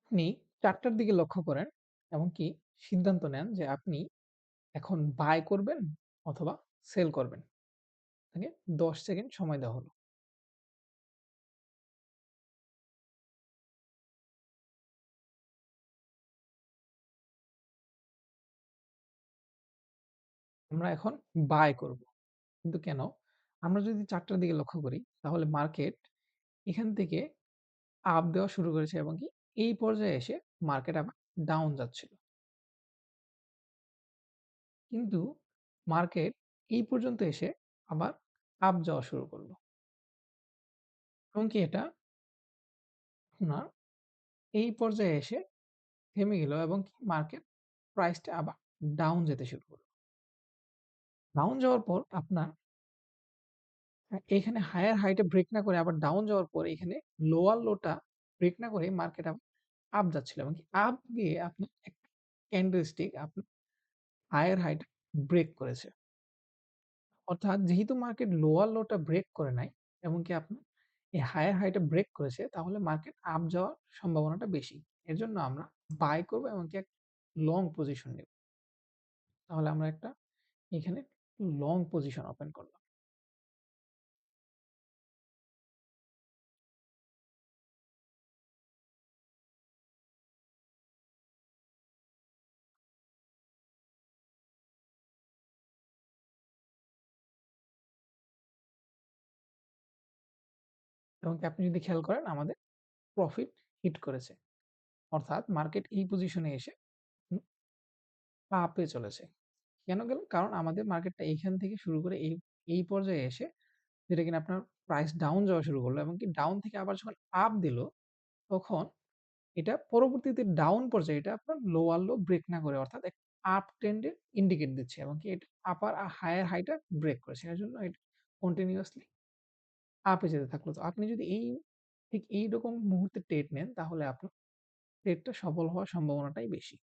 আপনি ৪ টার দিকে লক্ষ্য করেন এবং কি সিদ্ধান্ত নেন যে আপনি এখন বাই করবেন অথবা সেল করবেন। আপনাকে ১০ সেকেন্ড সময় দেওয়া হলো। আমরা এখন বাই করব। কিন্তু কেন? আমরা যদি ৪ টার দিকে লক্ষ্য করি তাহলে মার্কেট এখান থেকে আপ দেওয়া শুরু করেছে এবং কি এই পর্যায়ে এসে মার্কেট আবার ডাউন যাচ্ছিল। কিন্তু মার্কেট এই পর্যন্ত এসে আবার আপ যাওয়া শুরু করলো এবং কি এটা আপনার এই পর্যায়ে এসে থেমে গেল এবং কি মার্কেট প্রাইসটা আবার ডাউন যেতে শুরু করলো। ডাউন যাওয়ার পর আপনার এখানে হায়ার হাইটা ব্রেক না করে আবার ডাউন যাওয়ার পর এখানে লোয়ার লোটা ব্রেক না করে মার্কেট আবার আপ যাচ্ছিল এবং কি আপ গিয়ে আপনার একটা ক্যান্ডেলস্টিক আপনার হায়ার হাইটা ব্রেক করেছে। অর্থাৎ যেহেতু মার্কেট লোয়ার লোটা ব্রেক করে নাই এবং কি আপনার এই হায়ার হাইটা ব্রেক করেছে তাহলে মার্কেট আপ যাওয়ার সম্ভাবনাটা বেশি। এজন্য আমরা বাই করব এবং কি এক লং পজিশন নেব। তাহলে আমরা একটা এখানে লং পজিশন ওপেন করলাম। এবং কি আপনি যদি খেয়াল করেন আমাদের প্রফিট হিট করেছে। অর্থাৎ মার্কেট এই পজিশনে এসে উম আপে চলেছে। কেন গেল? কারণ আমাদের মার্কেটটা এইখান থেকে শুরু করে এই পর্যায়ে এসে যেটা কিনা আপনার প্রাইস ডাউন যাওয়া শুরু করলো এবং কি ডাউন থেকে আবার যখন আপ দিল তখন এটা পরবর্তীতে ডাউন পর্যায়ে এটা আপনার লোয়ার লো ব্রেক না করে অর্থাৎ এক আপ ট্রেন্ড এর ইন্ডিকেট দিচ্ছে এবং কি এটা আপার হায়ার হাইটা ব্রেক করেছে। এজন্য এটা কন্টিনিউয়াসলি আপে যেতে থাকলো। তো আপনি যদি ঠিক এইরকম মুহূর্তে ট্রেড নেন তাহলে আপনার ট্রেডটা সফল হওয়ার সম্ভাবনাটাই বেশি।